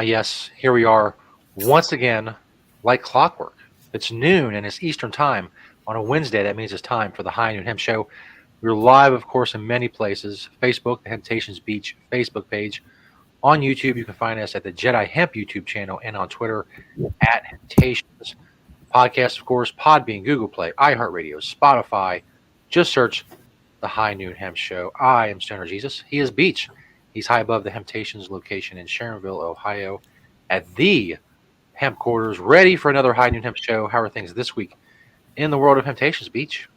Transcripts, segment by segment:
Yes, here we are once again, like clockwork. It's noon and it's Eastern time on a Wednesday. That means it's time for the High Noon Hemp Show. We're live, of course, in many places. Facebook, the Temptations Beach Facebook page. On YouTube, you can find us at the Jedi Hemp YouTube channel and on Twitter at Temptations. Podcast, of course, Podbean, Google Play, iHeartRadio, Spotify. Just search the High Noon Hemp Show. I am Stoner Jesus. He is Beach. He's high above the Temptations location in Sharonville, Ohio, at the Hemp Quarters, ready for another High Noon Hemp Show. How are things this week in the world of Temptations, Beach?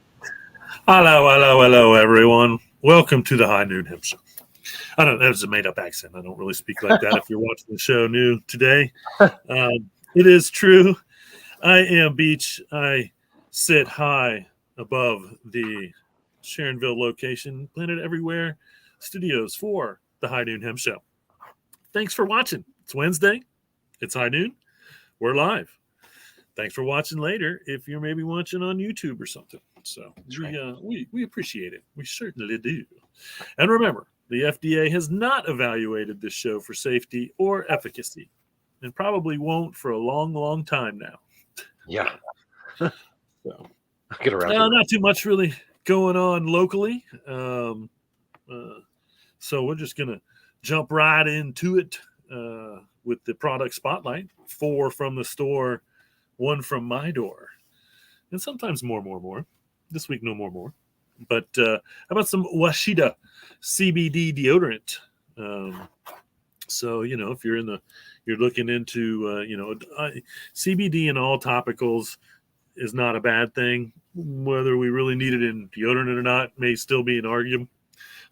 Hello, everyone. Welcome to the High Noon Hemp Show. I don't know, that was a made-up accent. I don't really speak like that if you're watching the show new today. It is true. I am Beach. I sit high above the Sharonville location, Planet Everywhere Studios for the High Noon Hemp Show. Thanks for watching. It's Wednesday. It's high noon. We're live. Thanks for watching later if you're maybe watching on YouTube or something. So we appreciate it. We certainly do. And remember, the FDA has not evaluated this show for safety or efficacy and probably won't for a long, long time now. Yeah. So, I'll get around to it. not too much really going on locally. So we're just going to jump right into it with the product spotlight. 4 from the store, 1 from my door. And sometimes more. This week, no more. But how about some Washida CBD deodorant? So, if you're looking into, CBD in all topicals is not a bad thing. Whether we really need it in deodorant or not may still be an argument.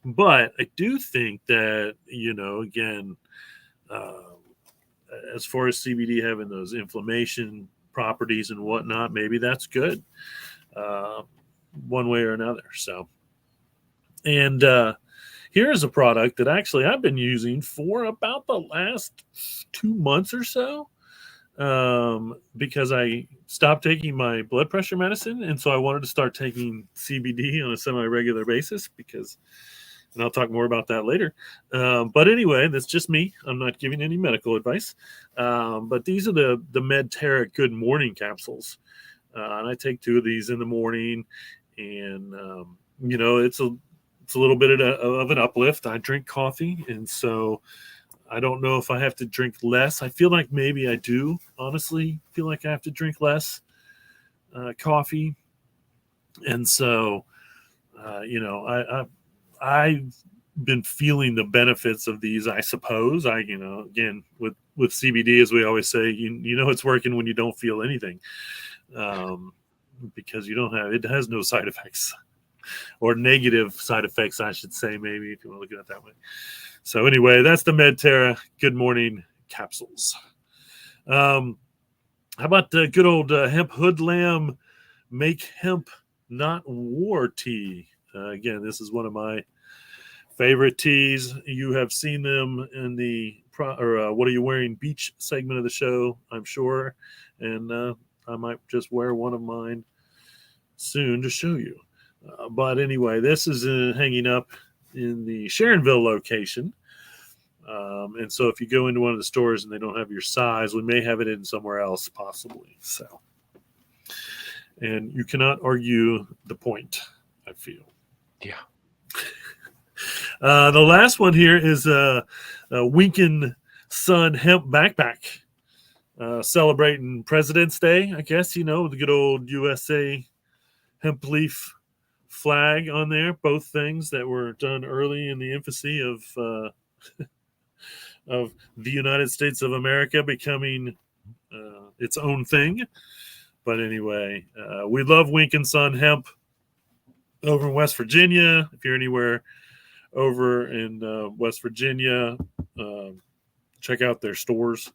But I do think that, again, as far as CBD having those inflammation properties and whatnot, maybe that's good one way or another. So, and here's a product that actually I've been using for about the last 2 months or so because I stopped taking my blood pressure medicine. And so I wanted to start taking CBD on a semi-regular basis and I'll talk more about that later. But anyway, that's just me. I'm not giving any medical advice. But these are the Medterra Good Morning capsules. And I take 2 of these in the morning. And, it's a little bit of an uplift. I drink coffee. And so I don't know if I have to drink less. I feel like maybe I do, honestly, feel like I have to drink less coffee. And so, I've been feeling the benefits of these, I suppose. Again, with CBD, as we always say, it's working when you don't feel anything, because it has no side effects or negative side effects, I should say, maybe, if you want to look at it that way. So anyway, that's the Medterra Good Morning capsules. How about the good old Hemp Hoodlam Make Hemp Not War tea? Again, this is one of my favorite teas. You have seen them in the What Are You Wearing Beach segment of the show, I'm sure. And I might just wear one of mine soon to show you. But anyway, this is hanging up in the Sharonville location. And so if you go into one of the stores and they don't have your size, we may have it in somewhere else possibly. So, and you cannot argue the point, I feel. Yeah. The last one here is a Winkin Sun Hemp Backpack. Celebrating President's Day, I guess, with the good old USA hemp leaf flag on there. Both things that were done early in the infancy of of the United States of America becoming its own thing. But anyway, we love Winkin Sun Hemp over in West Virginia. If you're anywhere over in West Virginia, check out their stores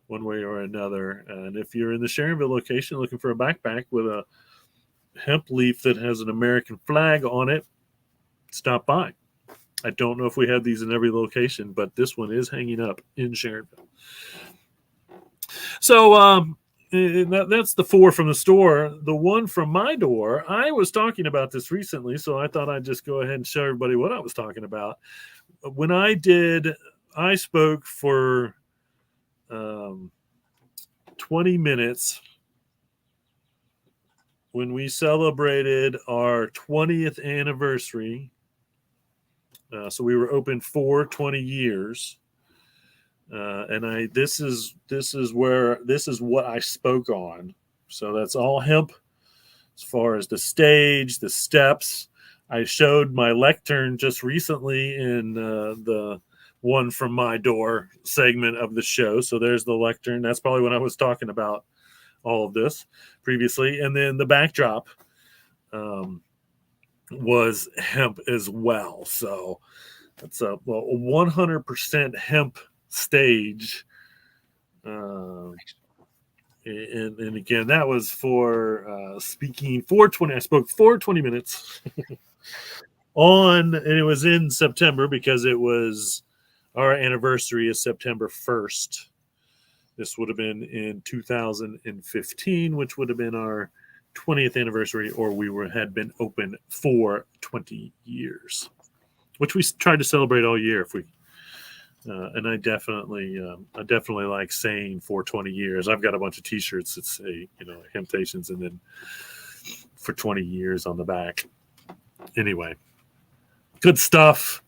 one way or another. And if you're in the Sharonville location looking for a backpack with a hemp leaf that has an American flag on it, stop by. I don't know if we have these in every location, but this one is hanging up in Sharonville. So that's the 4 from the store. The 1 from my door, I was talking about this recently, so I thought I'd just go ahead and show everybody what I was talking about. When I spoke for um, 20 minutes when we celebrated our 20th anniversary. So we were open for 20 years. And this is what I spoke on. So that's all hemp as far as the stage, the steps. I showed my lectern just recently in the one from my door segment of the show. So there's the lectern. That's probably when I was talking about all of this previously. And then the backdrop was hemp as well. So it's a 100% hemp stage. And again, that was for speaking 420. I spoke for 20 minutes and it was in September because it was our anniversary is September 1st. This would have been in 2015, which would have been our 20th anniversary, or had been open for 20 years, which we tried to celebrate all year. And I definitely like saying for 20 years. I've got a bunch of T-shirts that say, Hemptations, and then for 20 years on the back. Anyway, good stuff.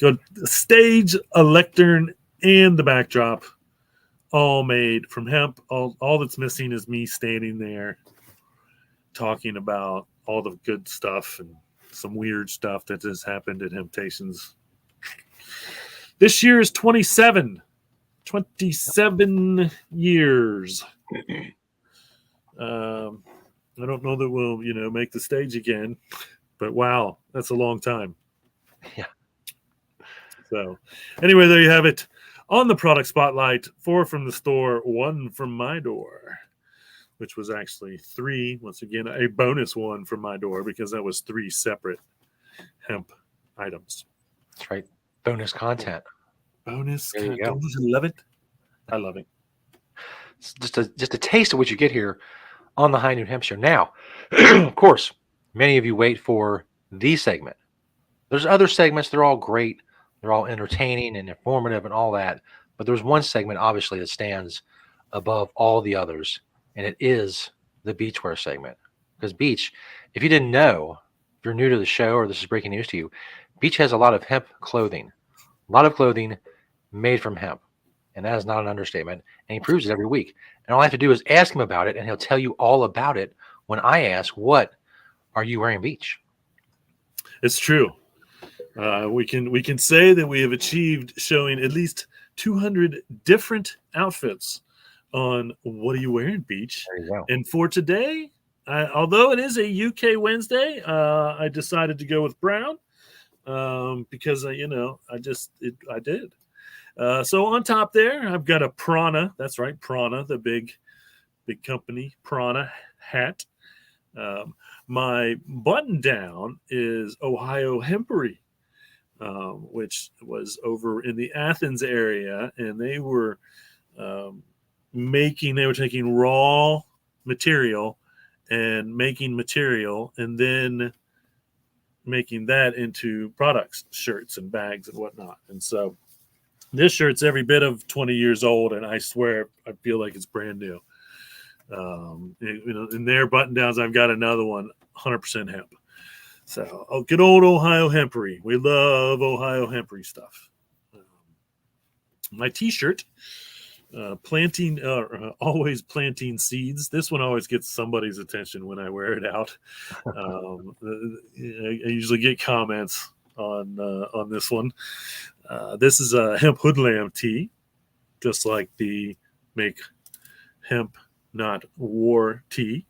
Good stage, a lectern, and the backdrop, all made from hemp. All that's missing is me standing there talking about all the good stuff and some weird stuff that has happened at Hemptations. This year is 27 years. I don't know that we'll, make the stage again, but wow, that's a long time. Yeah. So anyway, there you have it. On the product spotlight, 4 from the store, 1 from my door, which was actually 3. Once again, a bonus 1 from my door because that was 3 separate hemp items. That's right. Bonus content. Bonus There you content. go. Don't you love it? I love it. It's just a taste of what you get here on the High Noon Hemp Show. Now, of course, many of you wait for the segment. There's other segments. They're all great. They're all entertaining and informative and all that. But there's one segment, obviously, that stands above all the others, and it is the beachwear segment. Because Beach, if you didn't know, if you're new to the show or this is breaking news to you, Beach has a lot of hemp clothing. A lot of clothing made from hemp. And that is not an understatement. And he proves it every week. And all I have to do is ask him about it, and he'll tell you all about it when I ask, what are you wearing, Beach? It's true. We can say that we have achieved showing at least 200 different outfits on What Are You Wearing, Beach? There you go. And for today, although it is a UK Wednesday, I decided to go with brown because I did. So on top there, I've got a Prana. That's right, Prana, the big company Prana hat. My button down is Ohio Hempery, which was over in the Athens area, and they were taking raw material and making material, and then making that into products, shirts and bags and whatnot. And so this shirt's every bit of 20 years old, and I swear I feel like it's brand new. In their button downs, I've got another one, 100% hemp. So, good old Ohio Hempery. We love Ohio Hempery stuff. My T-shirt, always planting seeds. This one always gets somebody's attention when I wear it out. I usually get comments on this one. This is a hemp hoodlam tee, just like the Make Hemp Not War tee.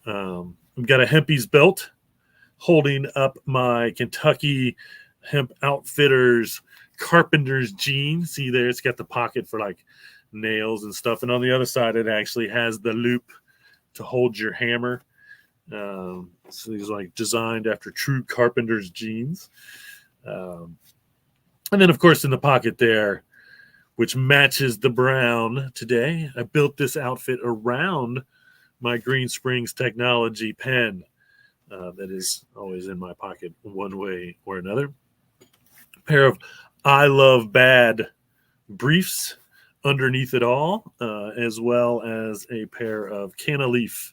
I've got a Hempy's belt holding up my Kentucky Hemp Outfitters Carpenter's jean. See there, it's got the pocket for like nails and stuff. And on the other side, it actually has the loop to hold your hammer. So these are like designed after true Carpenter's jeans. And then, of course, in the pocket there, which matches the brown today, I built this outfit around my Green Springs Technology pen that is always in my pocket one way or another. A pair of I Love Bad briefs underneath it all, as well as a pair of Canaleaf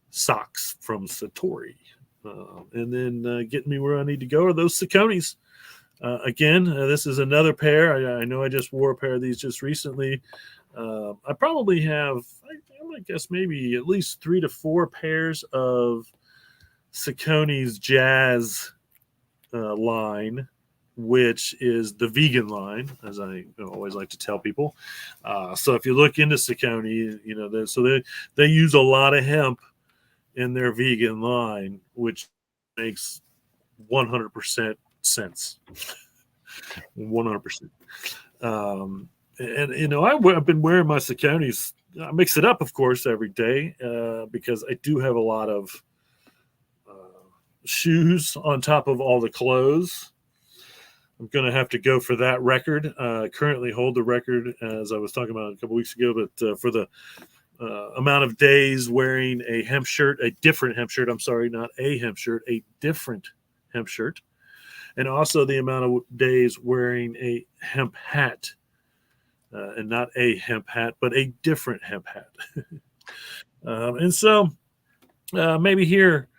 socks from Satori. And then getting me where I need to go are those Sauconys. Again, this is another pair. I know I just wore a pair of these just recently. I probably have, I guess, maybe at least 3 to 4 pairs of Saucony's Jazz line, which is the vegan line, as I always like to tell people. So if you look into Saucony, they use a lot of hemp in their vegan line, which makes 100% sense. 100%. And I've been wearing my Sauconys. I mix it up, of course, every day because I do have a lot of shoes on top of all the clothes. I'm going to have to go for that record. Currently hold the record, as I was talking about a couple weeks ago, but for the amount of days wearing a hemp shirt, a different hemp shirt. I'm sorry, not a hemp shirt, a different hemp shirt. And also the amount of days wearing a hemp hat. And not a hemp hat, but a different hemp hat. And so maybe here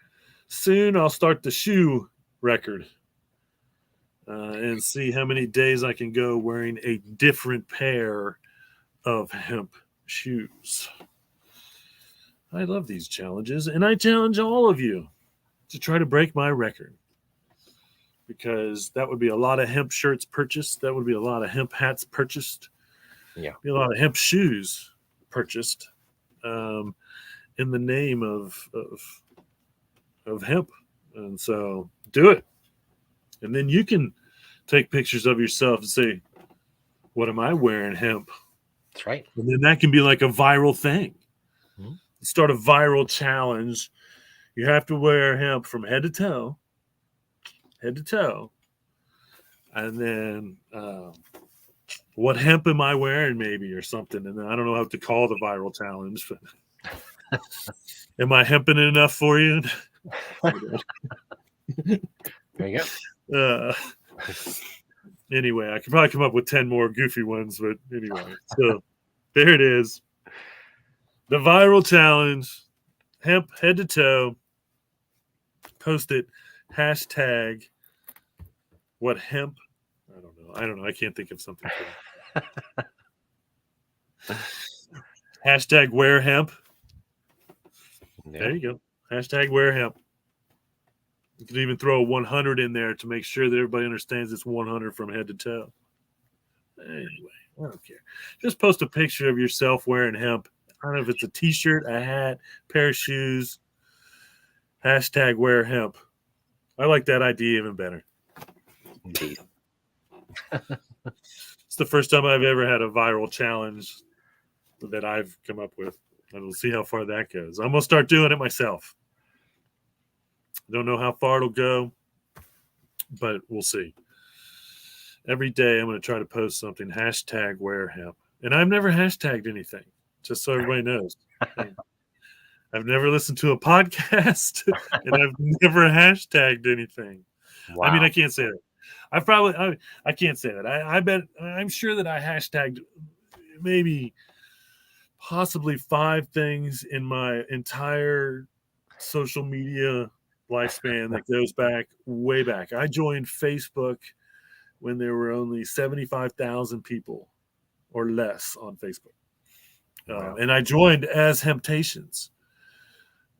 soon I'll start the shoe record and see how many days I can go wearing a different pair of hemp shoes. I love these challenges, and I challenge all of you to try to break my record, because that would be a lot of hemp shirts purchased. That would be a lot of hemp hats purchased. Yeah. Be a lot of hemp shoes purchased in the name of hemp. And so do it. And then you can take pictures of yourself and say, what am I wearing, hemp? That's right. And then that can be like a viral thing. Mm-hmm. Start a viral challenge. You have to wear hemp from head to toe. And then what hemp am I wearing, maybe, or something. And then I don't know how to call the viral challenge, but am I hemping enough for you? There you go. Anyway, I could probably come up with 10 more goofy ones, but anyway. So there it is. The viral challenge, hemp head to toe. Post it. Hashtag what hemp. I don't know. I can't think of something. Hashtag wear hemp. Yeah. There you go. Hashtag wear hemp. You can even throw a 100 in there to make sure that everybody understands it's 100 from head to toe. Anyway, I don't care. Just post a picture of yourself wearing hemp. I don't know if it's a t-shirt, a hat, pair of shoes. Hashtag wear hemp. I like that idea even better. Indeed. It's the first time I've ever had a viral challenge that I've come up with. And we'll see how far that goes. I'm going to start doing it myself. Don't know how far it'll go, but we'll see. Every day I'm going to try to post something. Hashtag wear hemp. And I've never hashtagged anything, just so everybody knows. I've never listened to a podcast, and I've never hashtagged anything. Wow. I mean, I can't say that. I can't say that. I'm sure that I hashtagged maybe possibly 5 things in my entire social media lifespan that goes back way back. I joined Facebook when there were only 75,000 people or less on Facebook. Wow. And I joined as Hemptations.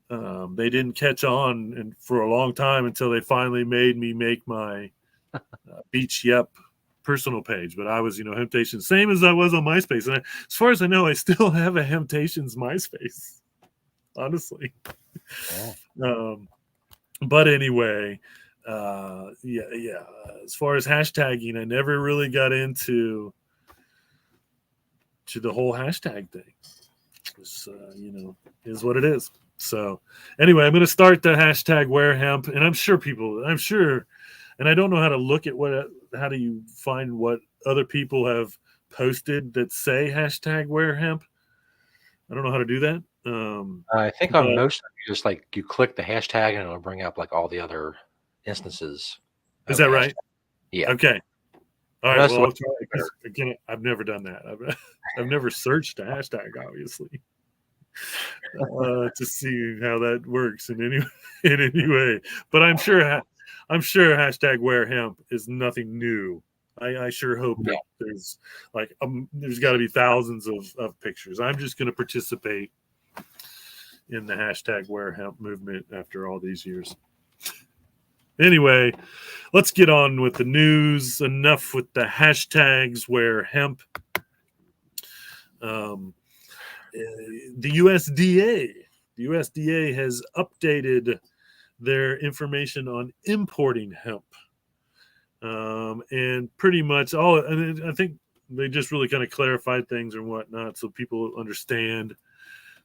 They didn't catch on for a long time until they finally made me make my Beach Yep personal page. But I was, Hemptations, same as I was on MySpace. And as far as I know, I still have a Hemptations MySpace, honestly. Yeah. But anyway, yeah. As far as hashtagging, I never really got into the whole hashtag thing. It's, is what it is. So anyway, I'm going to start the hashtag wear hemp, and I'm sure, and I don't know how to look at how do you find what other people have posted that say hashtag wear hemp. I don't know how to do that. I think on most, you just you click the hashtag and it'll bring up all the other instances. Is that right? Yeah. Okay. All I right. know that's the Well, way I'll try it because again, I've never done that. I've never searched a hashtag, obviously, to see how that works in any in any way. But I'm sure hashtag wear hemp is nothing new. I sure hope no. that there's got to be thousands of pictures. I'm just going to participate in the hashtag wear hemp movement after all these years. Anyway, let's get on with the news. Enough with the hashtags wear hemp. Um, the USDA has updated their information on importing hemp, and pretty much all. And I think they just really kind of clarified things and whatnot, so people understand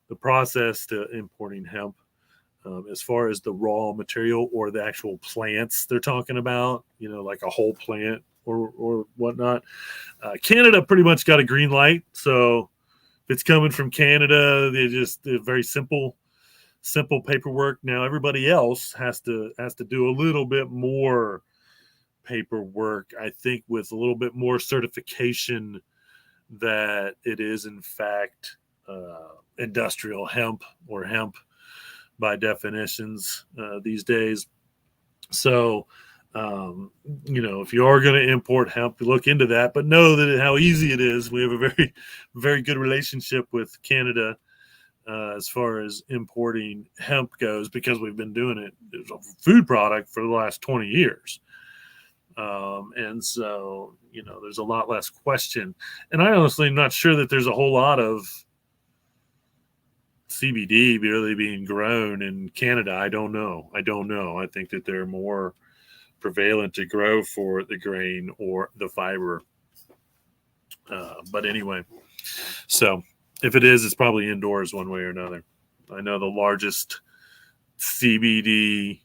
the process to importing hemp. As far as the raw material or the actual plants they're talking about, like a whole plant or whatnot. Canada pretty much got a green light, so if it's coming from Canada, they're very simple paperwork. Now everybody else has to do a little bit more paperwork, I think, with a little bit more certification that it is in fact industrial hemp or hemp by definitions these days. So, if you are going to import hemp, look into that, but know that how easy it is. We have a very, very good relationship with Canada as far as importing hemp goes, because we've been doing it as a food product for the last 20 years. And so, there's a lot less question. And I honestly am not sure that there's a whole lot of CBD really being grown in Canada. I don't know. I think that they're more prevalent to grow for the grain or the fiber. But anyway, so if it is, it's probably indoors one way or another. I know the largest CBD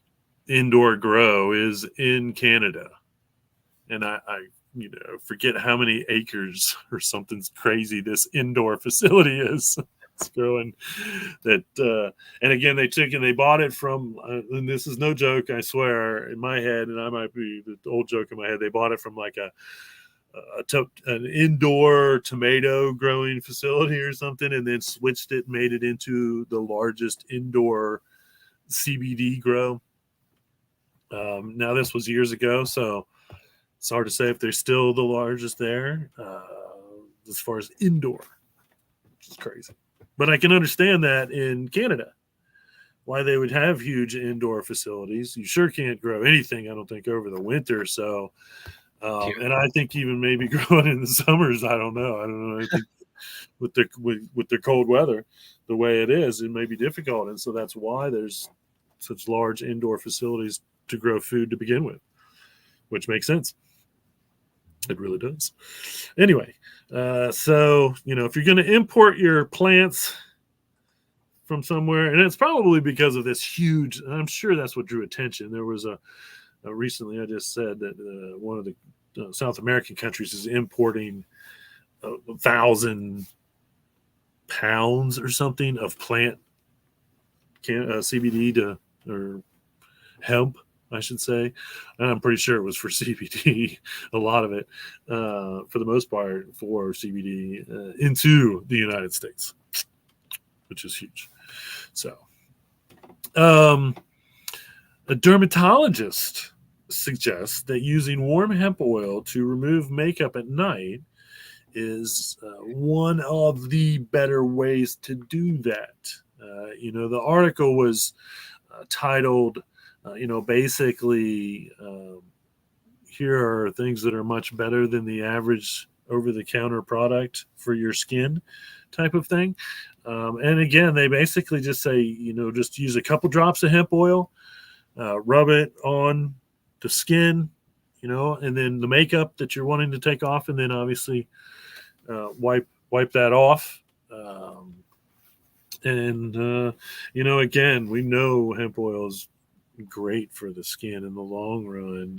indoor grow is in Canada. And I forget how many acres or something crazy this indoor facility is. It's growing that. And again, they bought it from, and this is no joke, I swear, in my head, and I might be the old joke in my head. They bought it from like an indoor tomato growing facility or something, and then switched it, made it into the largest indoor CBD grow. Now this was years ago, so it's hard to say if they're still the largest there as far as indoor, which is crazy. But I can understand that in Canada, why they would have huge indoor facilities. You sure can't grow anything, I don't think, over the winter. So, and I think even maybe growing in the summers, I don't know. I think with the cold weather, the way it is, it may be difficult. And so that's why there's such large indoor facilities to grow food to begin with, which makes sense. It really does. Anyway, so if you're going to import your plants from somewhere, and it's probably because of this huge, and I'm sure that's what drew attention. There was a recently, I just said that one of the South American countries is importing 1,000 pounds or something of plant CBD or hemp, I should say. And I'm pretty sure it was for CBD, a lot of it, for the most part, for CBD into the United States, which is huge. So, a dermatologist suggests that using warm hemp oil to remove makeup at night is one of the better ways to do that. The article was titled, basically, here are things that are much better than the average over-the-counter product for your skin type of thing. And again, they basically just say, just use a couple drops of hemp oil, rub it on the skin, and then the makeup that you're wanting to take off, and then obviously wipe that off. Again, we know hemp oil is great for the skin in the long run.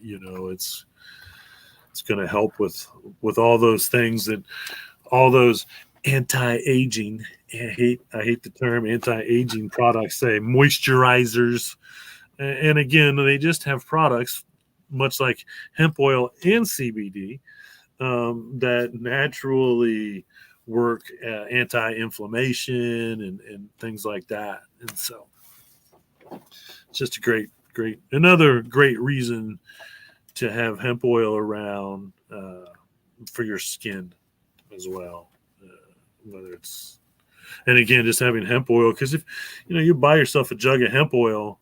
It's going to help with all those things, that all those anti-aging, I hate the term anti-aging products, say moisturizers, and again, they just have products much like hemp oil and CBD, that naturally work anti-inflammation and things like that. And so it's just a another great reason to have hemp oil around for your skin as well. Whether it's, and again, just having hemp oil, because if you buy yourself a jug of hemp oil,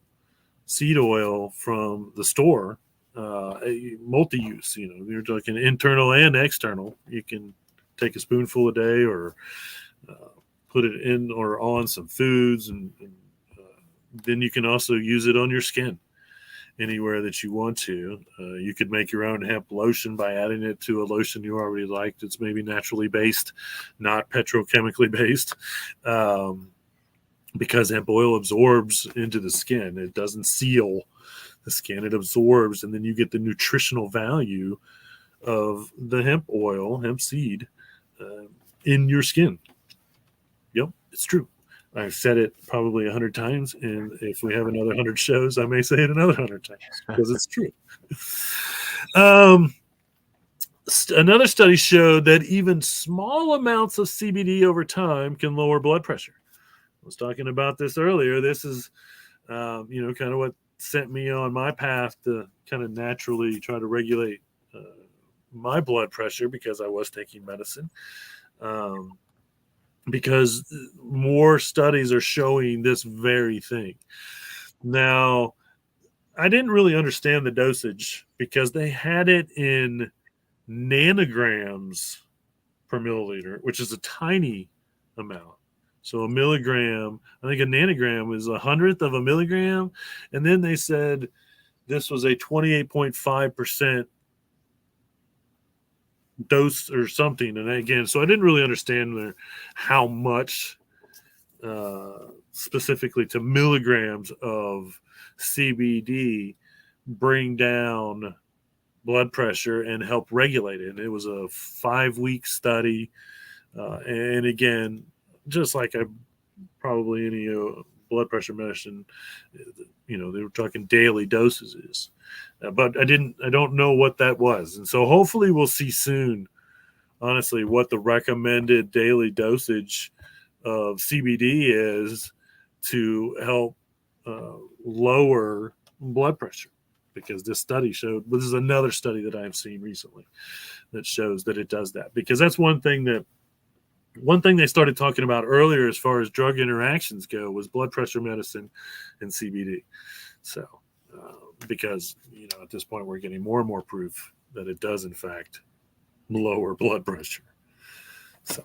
seed oil from the store, multi-use, you're talking internal and external. You can take a spoonful a day, or put it in or on some foods, and then you can also use it on your skin anywhere that you want to. You could make your own hemp lotion by adding it to a lotion you already liked. It's maybe naturally based, not petrochemically based, because hemp oil absorbs into the skin. It doesn't seal the skin, it absorbs, and then you get the nutritional value of the hemp oil, hemp seed, in your skin. Yep, it's true. I've said it probably 100 times, and if we have another 100 shows, I may say it another 100 times because it's true. Another study showed that even small amounts of CBD over time can lower blood pressure. I was talking about this earlier. This is, kind of what sent me on my path to kind of naturally try to regulate my blood pressure, because I was taking medicine. Because more studies are showing this very thing. Now, I didn't really understand the dosage because they had it in nanograms per milliliter, which is a tiny amount. So a milligram, I think a nanogram is 100th of a milligram. And then they said this was a 28.5% dose or something. And again, so I didn't really understand how much specifically to milligrams of CBD bring down blood pressure and help regulate it. And it was a 5-week study. And again, just like probably any blood pressure medicine, they were talking daily dosages. But I don't know what that was. And so hopefully we'll see soon, honestly, what the recommended daily dosage of CBD is to help lower blood pressure. Because this study showed, this is another study that I've seen recently that shows that it does that. Because that's one thing they started talking about earlier as far as drug interactions go was blood pressure medicine and CBD. So, because, at this point we're getting more and more proof that it does in fact lower blood pressure. So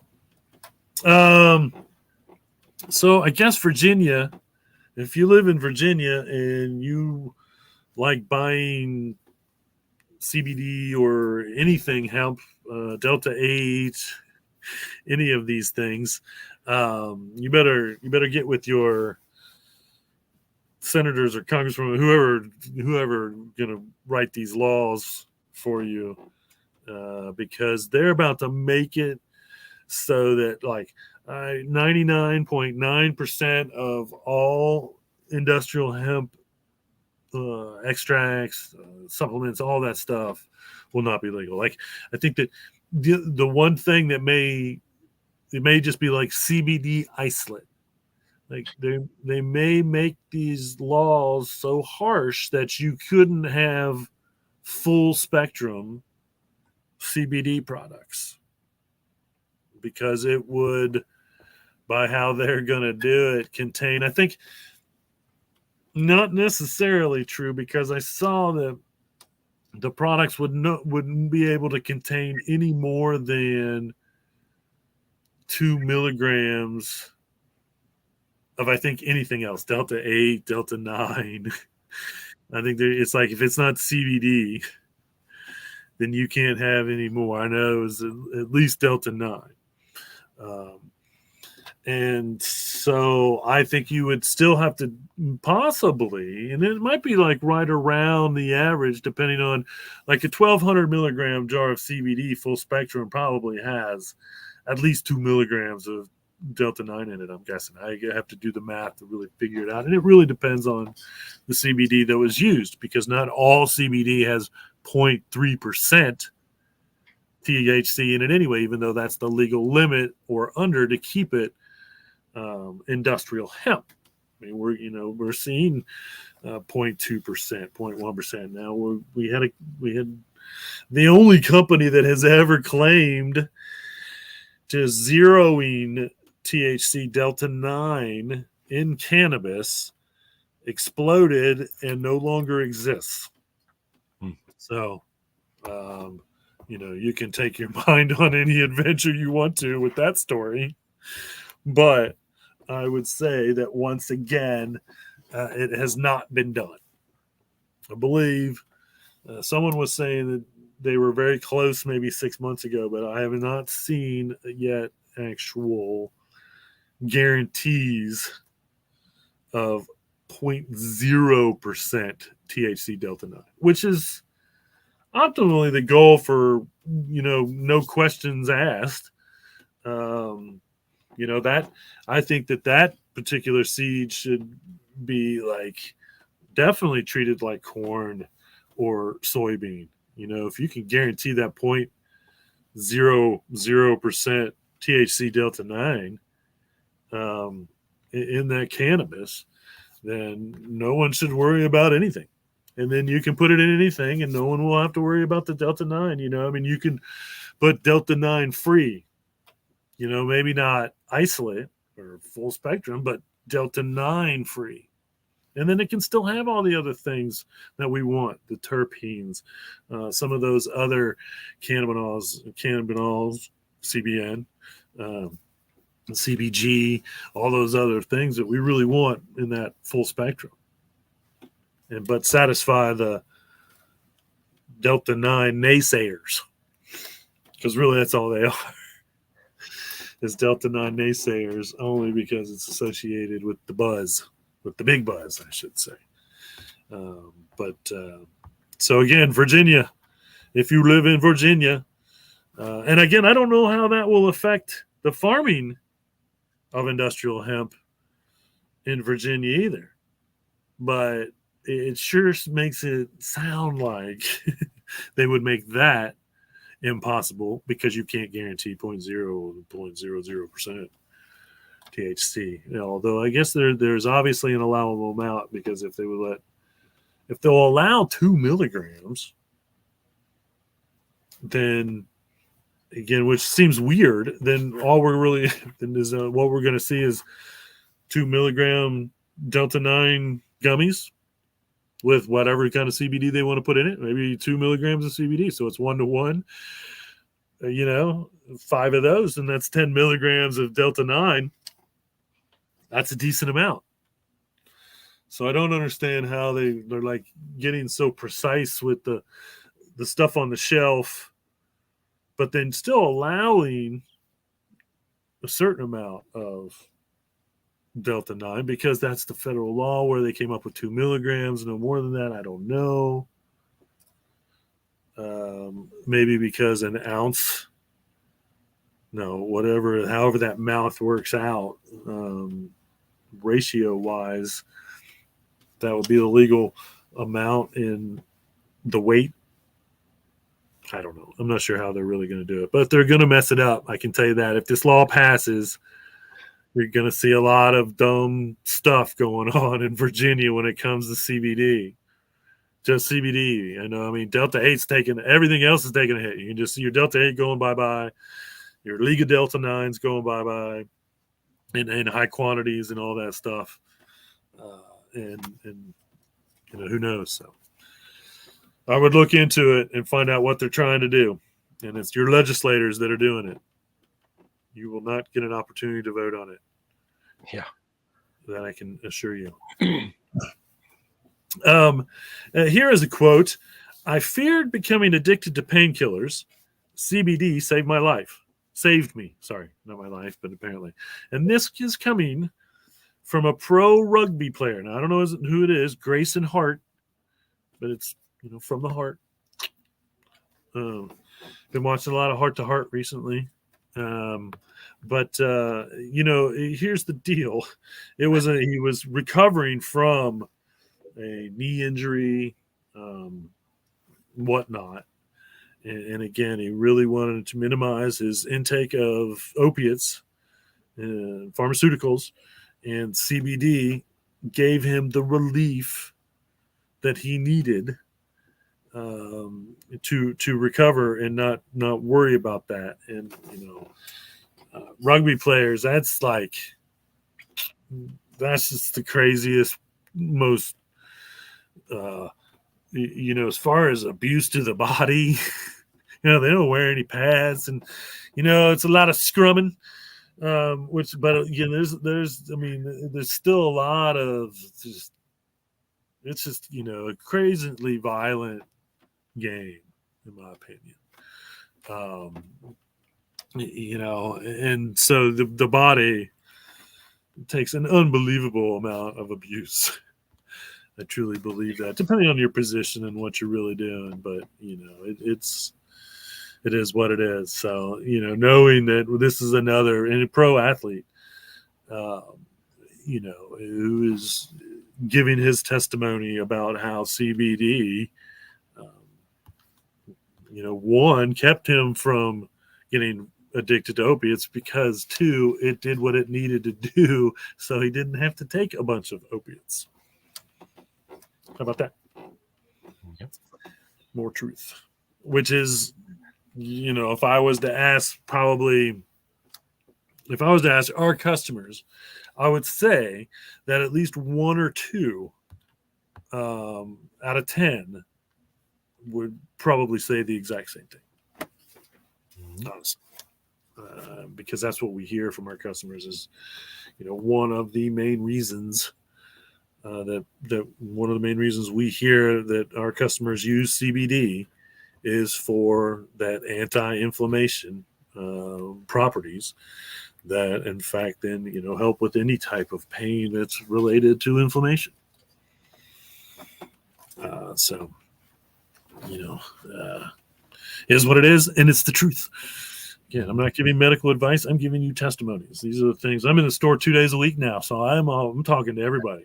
I guess Virginia, if you live in Virginia and you like buying CBD or anything hemp, Delta 8, any of these things, you better get with your senators or congressmen, whoever gonna write these laws for you, because they're about to make it so that 99.9% of all industrial hemp extracts, supplements, all that stuff will not be legal. I think that the one thing that may just be like CBD isolate. They may make these laws so harsh that you couldn't have full spectrum CBD products, because it would, by how they're going to do it, contain, I think, not necessarily true, because I saw that the products wouldn't be able to contain any more than 2 milligrams of, I think, anything else, Delta 8, Delta 9. I think it's like, if it's not CBD, then you can't have any more. I know it was at least Delta 9. And so I think you would still have to possibly, and it might be like right around the average, depending on, like a 1,200 milligram jar of CBD full spectrum probably has at least 2 milligrams of Delta 9 in it, I'm guessing. I have to do the math to really figure it out. And it really depends on the CBD that was used, because not all CBD has 0.3% THC in it anyway, even though that's the legal limit or under to keep it industrial hemp. I mean, we're seeing 0.2%, 0.1%. Now we had the only company that has ever claimed to zeroing THC Delta 9 in cannabis exploded and no longer exists. So, you can take your mind on any adventure you want to with that story. But I would say that once again, it has not been done. I believe someone was saying that they were very close maybe 6 months ago, but I have not seen yet actual guarantees of 0.0% THC Delta 9, which is optimally the goal for, no questions asked. That I think that particular seed should be like definitely treated like corn or soybean. If you can guarantee that 0.00% THC Delta 9 in that cannabis, then no one should worry about anything. And then you can put it in anything and no one will have to worry about the Delta 9. You can put Delta 9 free, maybe not isolate or full spectrum, but Delta 9 free. And then it can still have all the other things that we want, the terpenes, some of those other cannabinoids, CBN, CBG, all those other things that we really want in that full spectrum. But satisfy the Delta 9 naysayers, because really that's all they are, is Delta 9 naysayers, only because it's associated with the buzz, with the big buzz, I should say. So again, Virginia, if you live in Virginia, and again, I don't know how that will affect the farming of industrial hemp in Virginia either, but it sure makes it sound like they would make that impossible, because you can't guarantee 0.000% THC. Although I guess there's obviously an allowable amount, because if they'll allow 2 milligrams, then again, which seems weird, then what we're going to see is 2 milligram Delta 9 gummies with whatever kind of CBD they want to put in it, maybe 2 milligrams of CBD. So it's 1-to-1, 5 of those, and that's 10 milligrams of Delta 9. That's a decent amount. So I don't understand how they're like getting so precise with the stuff on the shelf, but then still allowing a certain amount of Delta 9, because that's the federal law, where they came up with 2 milligrams, no more than that. I don't know. Maybe because an ounce, however that math works out, ratio wise, that would be the legal amount in the weight. I don't know. I'm not sure how they're really going to do it, but they're going to mess it up. I can tell you that. If this law passes, you're going to see a lot of dumb stuff going on in Virginia when it comes to CBD. Just CBD. Delta 8's taking, everything else is taking a hit. You can just see your Delta 8 going bye-bye, your League of Delta 9s going bye-bye in high quantities and all that stuff. And who knows? So I would look into it and find out what they're trying to do. And it's your legislators that are doing it. You will not get an opportunity to vote on it. Yeah. That I can assure you. Here is a quote. I feared becoming addicted to painkillers. CBD saved my life. Saved me. Sorry, not my life, but apparently. And this is coming from a pro rugby player. Now, I don't know who it is, Grayson Hart, but it's, from the heart. Been watching a lot of Heart to Heart recently. Um, but here's the deal: he was recovering from a knee injury, um, whatnot, and again, he really wanted to minimize his intake of opiates, pharmaceuticals, and CBD gave him the relief that he needed, to recover and not worry about that. And rugby players, that's just the craziest, most as far as abuse to the body. They don't wear any pads, and it's a lot of scrumming. There's still a lot of it's just a crazily violent game, in my opinion. And so the body takes an unbelievable amount of abuse. I truly believe that, depending on your position and what you're really doing. But it is what it is. So knowing that this is another and a pro athlete, who is giving his testimony about how CBD, one, kept him from getting addicted to opiates, because two, it did what it needed to do, so he didn't have to take a bunch of opiates. How about that? Yep. More truth. Which is, if I was to ask our customers, I would say that at least one or two out of 10 would probably say the exact same thing. Honestly. Because that's what we hear from our customers is, one of the main reasons that one of the main reasons we hear that our customers use CBD is for that anti-inflammation properties that, in fact, then help with any type of pain that's related to inflammation. So is what it is, and it's the truth. Again, I'm not giving medical advice. I'm giving you testimonies. These are the things. I'm in the store 2 days a week now, so I'm talking to everybody.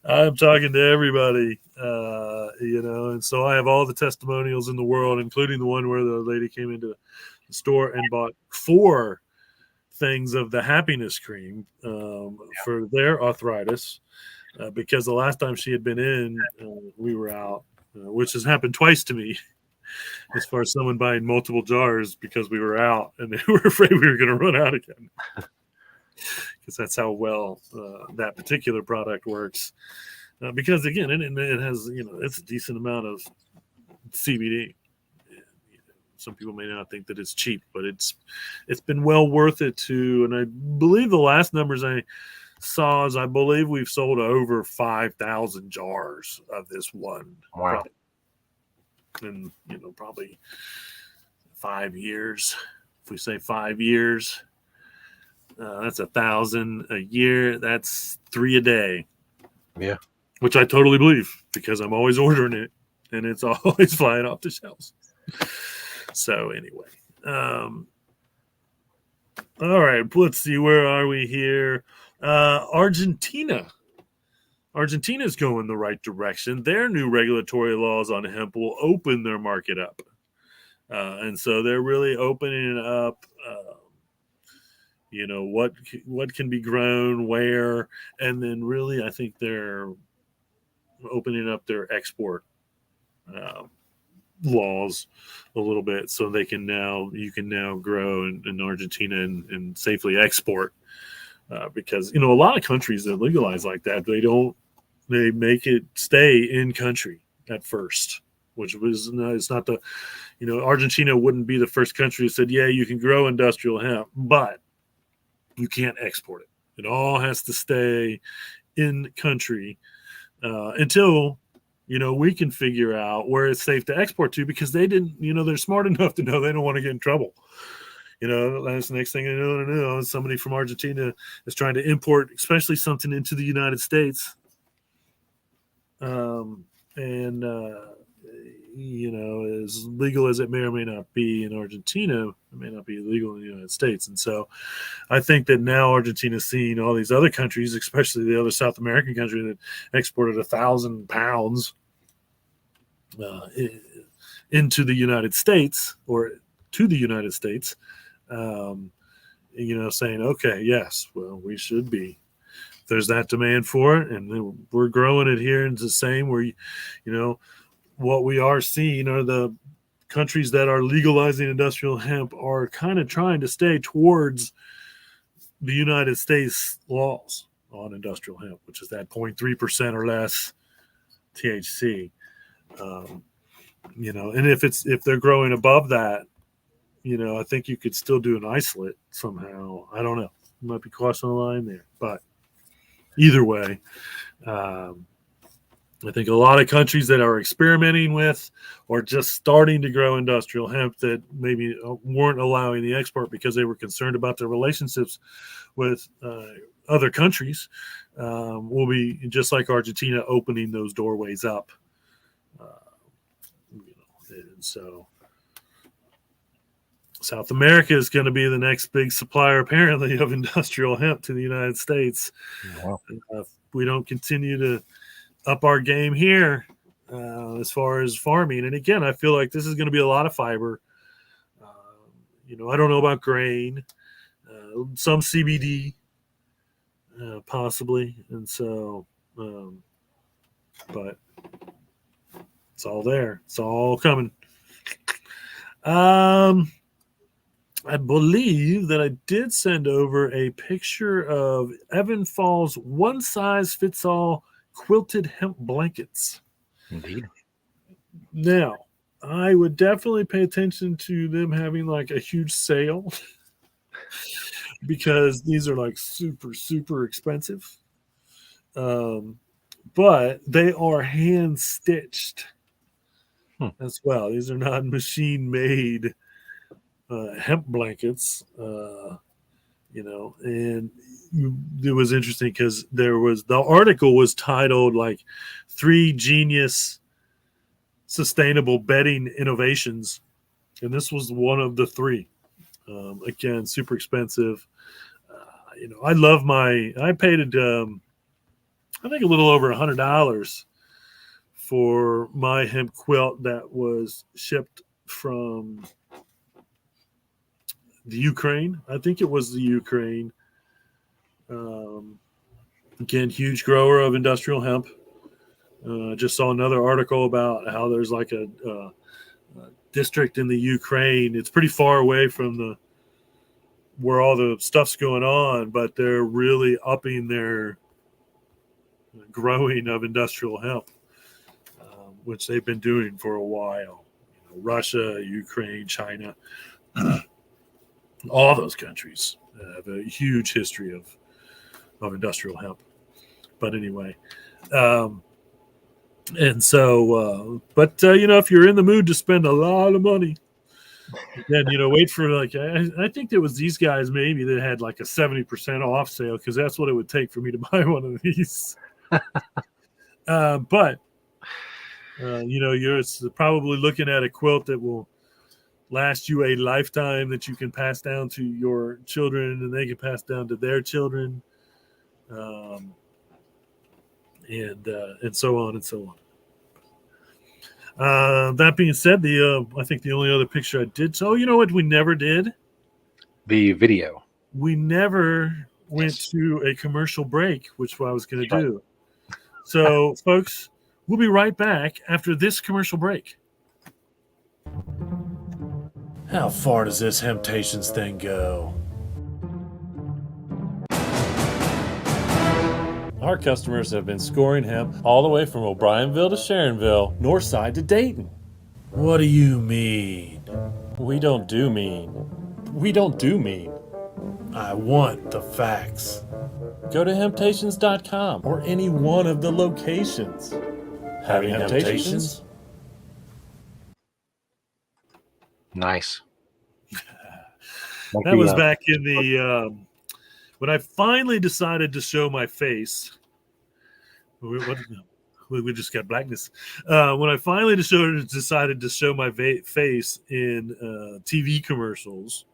I'm talking to everybody, and so I have all the testimonials in the world, including the one where the lady came into the store and bought 4 things of the happiness cream for their arthritis, because the last time she had been in, we were out, which has happened twice to me, as far as someone buying multiple jars because we were out and they were afraid we were going to run out again. Because that's how well that particular product works. Because again, it has it's a decent amount of CBD. Some people may not think that it's cheap, but it's been well worth it to. And I believe the last numbers I saw is I believe we've sold over 5,000 jars of this one product. In probably 5 years. If we say 5 years. That's 1,000 a year. That's 3 a day. Yeah. Which I totally believe, because I'm always ordering it and it's always flying off the shelves. So anyway. All right. Let's see. Where are we here? Argentina. Argentina is going the right direction. Their new regulatory laws on hemp will open their market up. And so they're really opening it up. What can be grown, where, and then really I think they're opening up their export laws a little bit, so you can now grow in Argentina and safely export, because a lot of countries that legalize like that, they make it stay in country at first, which was it's not the Argentina wouldn't be the first country that said, yeah, you can grow industrial hemp, but you can't export it. It all has to stay in country until we can figure out where it's safe to export to, because they didn't, they're smart enough to know they don't want to get in trouble. That's the next thing I know. Somebody from Argentina is trying to import, especially something into the United States. as legal as it may or may not be in Argentina, it may not be legal in the United States. And so I think that now Argentina's seeing all these other countries, especially the other South American country that exported 1,000 pounds into the United States or to the United States, saying, okay, yes, well, we should be. There's that demand for it, and we're growing it here. And it's the same where, what we are seeing are the countries that are legalizing industrial hemp are kind of trying to stay towards the United States laws on industrial hemp, which is that 0.3% or less THC. And if they're growing above that, I think you could still do an isolate somehow. I don't know. You might be crossing the line there, but either way, I think a lot of countries that are experimenting with or just starting to grow industrial hemp that maybe weren't allowing the export because they were concerned about their relationships with other countries will be, just like Argentina, opening those doorways up. And so South America is going to be the next big supplier, apparently, of industrial hemp to the United States. Wow. If we don't continue to up our game here as far as farming. And again, I feel like this is going to be a lot of fiber. I don't know about grain, some CBD, possibly. And so, but it's all there. It's all coming. I believe that I did send over a picture of Evan Falls one-size-fits-all quilted hemp blankets. Indeed. Now, I would definitely pay attention to them having like a huge sale because these are like super, super expensive. But they are hand stitched as well. These are not machine made hemp blankets, and it was interesting because the article was titled like 3 genius sustainable bedding innovations, and this was one of the 3. Again, super expensive. I paid I think a little over $100 for my hemp quilt that was shipped from the Ukraine. I think it was the Ukraine. Again, huge grower of industrial hemp. Just saw another article about how there's like a district in the Ukraine. It's pretty far away from where all the stuff's going on, but they're really upping their growing of industrial hemp, which they've been doing for a while. Russia, Ukraine, China, all those countries have a huge history of industrial hemp. But anyway, and so, if you're in the mood to spend a lot of money, then, wait for I think there was these guys maybe that had like a 70% off sale because that's what it would take for me to buy one of these. But you're probably looking at a quilt that will last you a lifetime that you can pass down to your children and they can pass down to their children. And so on and so on. That being said, I think the only other picture I did. So you know what we never did? The video. We never went to a commercial break, which I was going to do. So, folks, we'll be right back after this commercial break. How far does this Hemptations thing go? Our customers have been scoring hemp all the way from O'Brienville to Sharonville, north side to Dayton. What do you mean? We don't do mean. We don't do mean. I want the facts. Go to Hemptations.com or any one of the locations. Having Hemptations? Nice. That was back in the when I finally decided to show my face. we just got blackness. When I finally decided to show my face in TV commercials,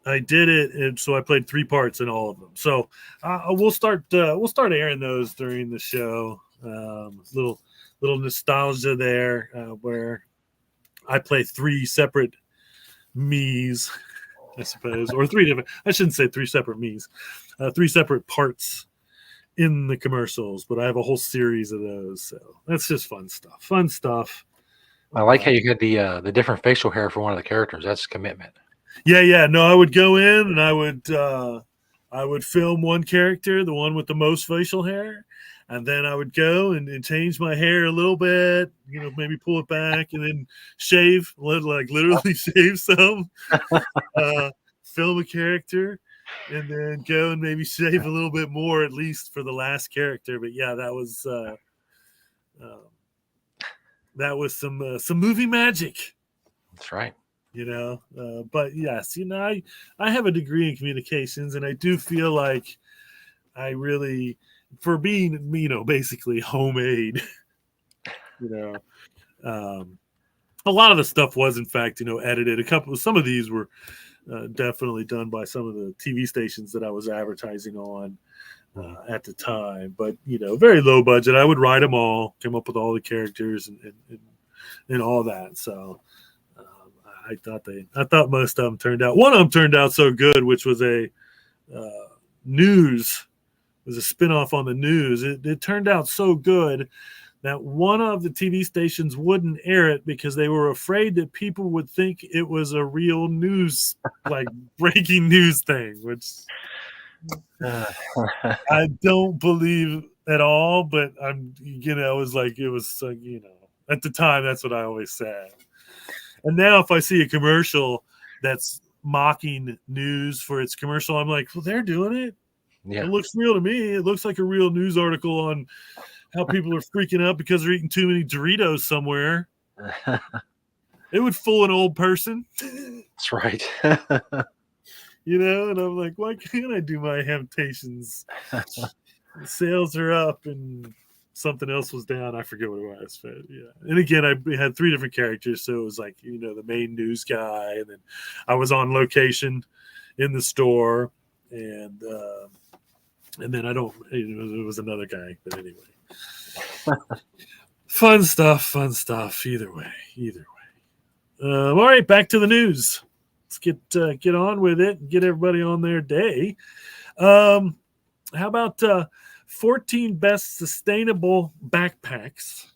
I did it, and so I played 3 parts in all of them. So we'll start airing those during the show. Little nostalgia there, where I play 3 separate me's, I suppose, or 3 different. I shouldn't say 3 separate me's, 3 separate parts in the commercials, but I have a whole series of those. So that's just fun stuff. Fun stuff. I like how you had the different facial hair for one of the characters. That's commitment. Yeah. No, I would go in and I would film one character, the one with the most facial hair, and then I would go and change my hair a little bit, maybe pull it back and then shave, like literally shave some, film a character, and then go and maybe shave a little bit more, at least for the last character. But yeah, that was some movie magic. That's right. But yes, I have a degree in communications, and I do feel like I really, for being, basically homemade, a lot of the stuff was in fact, edited. Some of these were definitely done by some of the TV stations that I was advertising on at the time, but very low budget. I would write them all, come up with all the characters and all that. So I thought most of them turned out. One of them turned out so good, which was a news. It was a spinoff on the news. It turned out so good that one of the TV stations wouldn't air it because they were afraid that people would think it was a real news, like breaking news thing, which I don't believe at all. But it was like, at the time, that's what I always said. And now if I see a commercial that's mocking news for its commercial, I'm like, well, they're doing it. Yeah. It looks real to me. It looks like a real news article on how people are freaking out because they're eating too many Doritos somewhere. It would fool an old person. That's right. And I'm like, why can't I do my Hemptations? Sales are up and something else was down. I forget what it was. But yeah. And again, I had 3 different characters. So it was like, the main news guy. And then I was on location in the store. And then it was another guy. But anyway. Fun stuff. Either way. All right, back to the news. Let's get on with it and get everybody on their day. How about 14 best sustainable backpacks?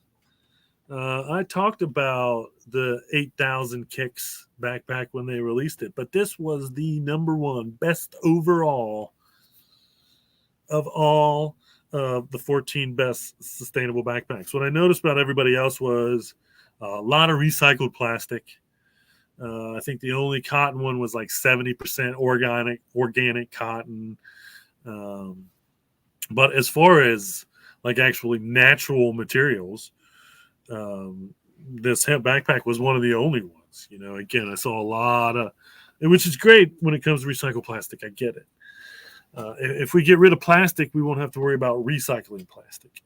I talked about the 8,000 Kicks backpack when they released it, but this was the number 1 best overall of all of the 14 best sustainable backpacks. What I noticed about everybody else was a lot of recycled plastic. I think the only cotton one was like 70% organic cotton. But as far as like actually natural materials, this hemp backpack was one of the only ones. Again, I saw a lot of, which is great when it comes to recycled plastic. I get it. If we get rid of plastic, we won't have to worry about recycling plastic.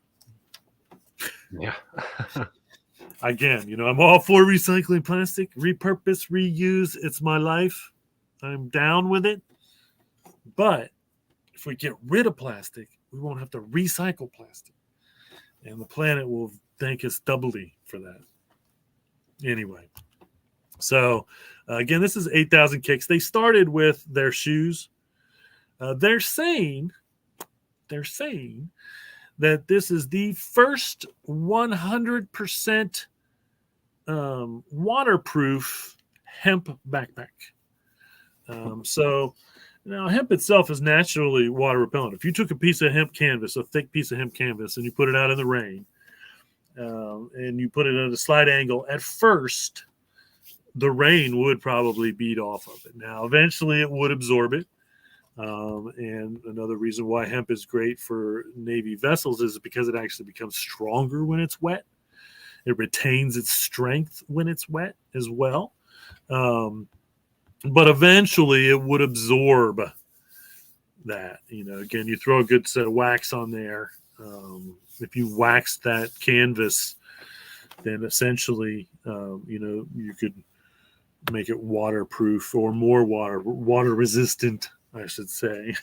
Yeah. Again, I'm all for recycling plastic, repurpose, reuse. It's my life. I'm down with it. But if we get rid of plastic, we won't have to recycle plastic. And the planet will thank us doubly for that. Anyway. So, again, this is 8,000 Kicks. They started with their shoes. They're saying that this is the first 100% waterproof hemp backpack. So now hemp itself is naturally water repellent. If you took a piece of hemp canvas, a thick piece of hemp canvas, and you put it out in the rain, and you put it at a slight angle, at first the rain would probably beat off of it. Now, eventually it would absorb it. And another reason why hemp is great for Navy vessels is because it actually becomes stronger when it's wet. It retains its strength when it's wet as well. But eventually it would absorb that. Again, you throw a good set of wax on there, if you waxed that canvas, then essentially, you could make it waterproof or more water resistant, I should say,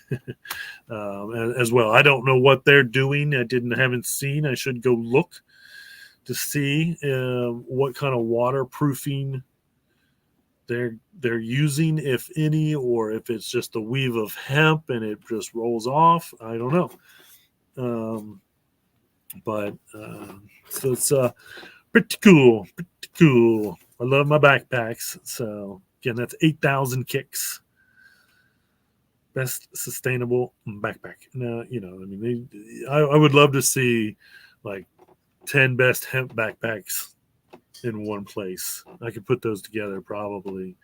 as well. I don't know what they're doing. Haven't seen. I should go look to see what kind of waterproofing they're using, if any, or if it's just a weave of hemp and it just rolls off. I don't know. But so it's pretty cool. Pretty cool. I love my backpacks. So again, that's 8,000 kicks. Best sustainable backpack. Now, I would love to see like 10 best hemp backpacks in one place. I could put those together probably,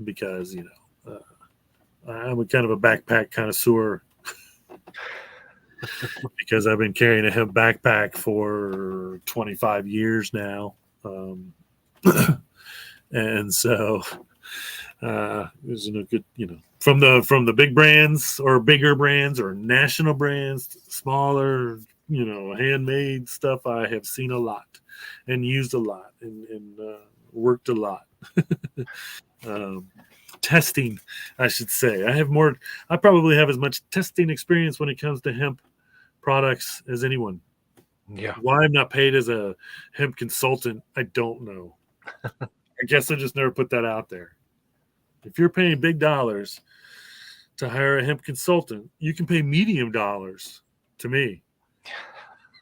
because I'm a kind of a backpack connoisseur because I've been carrying a hemp backpack for 25 years now, and so there's a good, from the big brands or bigger brands or national brands, smaller, handmade stuff. I have seen a lot and used a lot and worked a lot. Testing, I should say. I probably have as much testing experience when it comes to hemp products as anyone. Yeah. Why I'm not paid as a hemp consultant, I don't know. I guess I just never put that out there. If you're paying big dollars to hire a hemp consultant, you can pay medium dollars to me.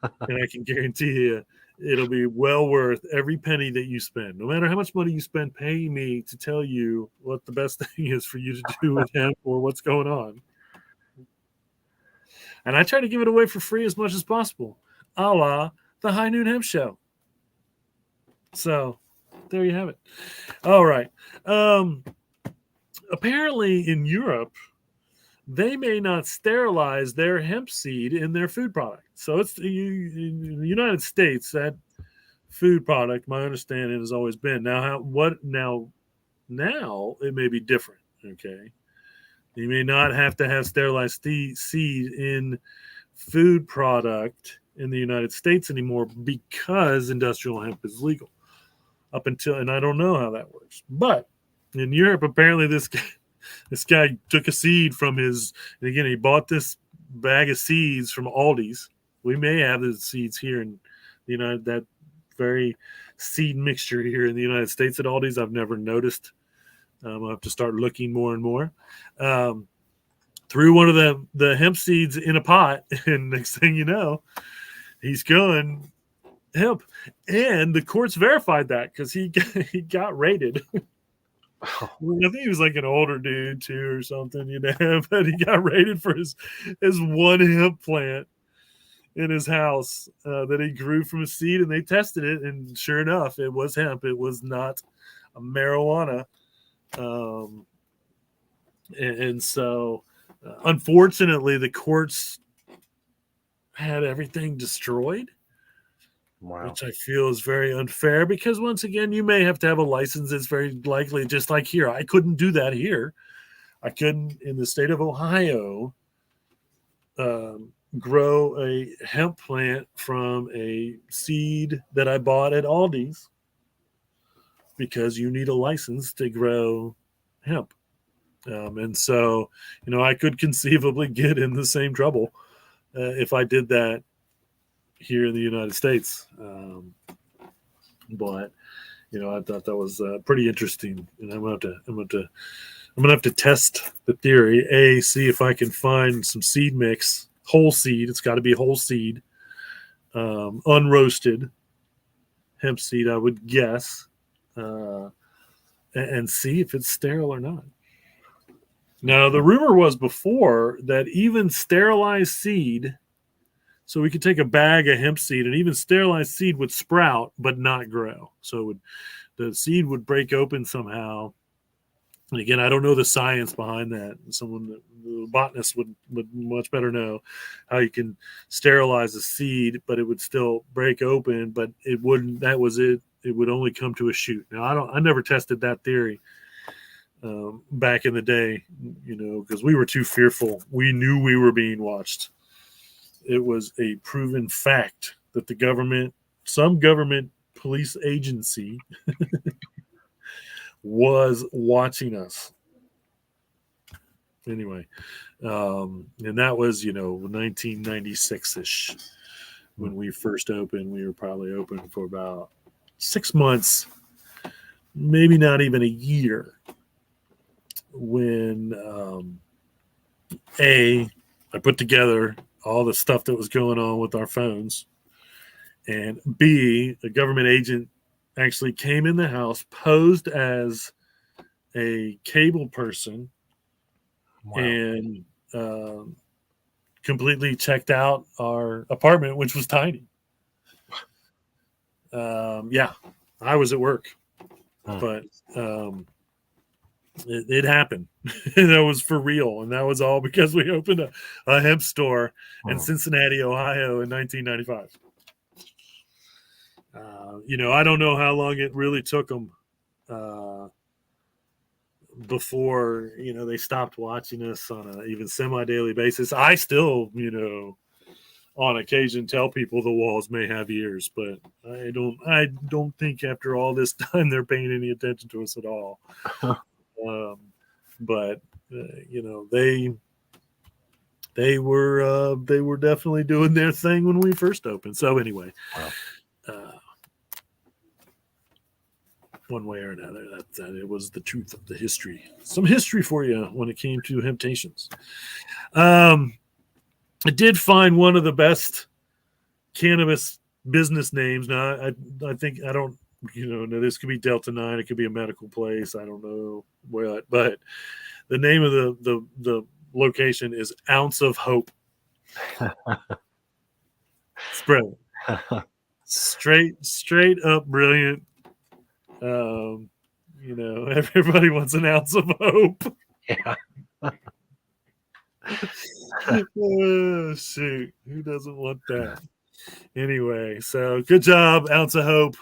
And I can guarantee you it'll be well worth every penny that you spend. No matter how much money you spend, pay me to tell you what the best thing is for you to do with hemp or what's going on. And I try to give it away for free as much as possible, a la the High Noon Hemp Show. So there you have it. All right. Apparently in Europe, they may not sterilize their hemp seed in their food product. So it's in the United States, that food product, my understanding has always been. Now it may be different. Okay. You may not have to have sterilized seed in food product in the United States anymore because industrial hemp is legal up until, and I don't know how that works. But in Europe, apparently this guy took a seed from his, and again, he bought this bag of seeds from Aldi's. We may have the seeds here in that very seed mixture here in the United States at Aldi's. I've never noticed. I'll have to start looking more and more. Threw one of the hemp seeds in a pot, and next thing you know, he's going hemp. And the courts verified that because he got raided. I think he was like an older dude too or something, but he got raided for his one hemp plant in his house that he grew from a seed, and they tested it, and sure enough, it was hemp. It was not a marijuana. And so, unfortunately, the courts had everything destroyed. Wow. Which I feel is very unfair because, once again, you may have to have a license. It's very likely, just like here. I couldn't do that here. I couldn't, in the state of Ohio, grow a hemp plant from a seed that I bought at Aldi's because you need a license to grow hemp. And so, I could conceivably get in the same trouble if I did that here in the United States. But I thought that was pretty interesting, and I'm gonna have to test the theory. See if I can find some seed mix, whole seed. It's got to be whole seed, unroasted hemp seed, I would guess, and see if it's sterile or not. Now, the rumor was before that even sterilized seed, so we could take a bag of hemp seed and even sterilized seed would sprout but not grow. So the seed would break open somehow. And again, I don't know the science behind that. The botanist would much better know how you can sterilize a seed, but it would still break open, but it wouldn't. That was it. It would only come to a shoot. Now, I never tested that theory back in the day, because we were too fearful. We knew we were being watched. it was a proven fact that the government, some government police agency, was watching us. Anyway, and that was 1996 ish when we first opened. We were probably open for about 6 months, maybe not even a year. When I put together all the stuff that was going on with our phones, and B, a government agent actually came in the house, posed as a cable person, Wow. and completely checked out our apartment, which was tiny. Yeah, I was at work, but it happened. And that was for real, and that was all because we opened a hemp store in Cincinnati, Ohio, in 1995. I don't know how long it really took them before they stopped watching us on a even semi-daily basis. I still, on occasion tell people the walls may have ears, but I don't think after all this time they're paying any attention to us at all. But they were definitely doing their thing when we first opened. So anyway, one way or another, that it was the truth of the history. Some history for you when it came to Hemptations. I did find one of the best cannabis business names. Now, I think I don't, this could be Delta 9, it could be a medical place. I don't know what, but the name of the location is Ounce of Hope. It's brilliant. Straight up brilliant. Everybody wants an ounce of hope. Yeah. Oh, shoot. Who doesn't want that? Anyway, so good job, Ounce of Hope.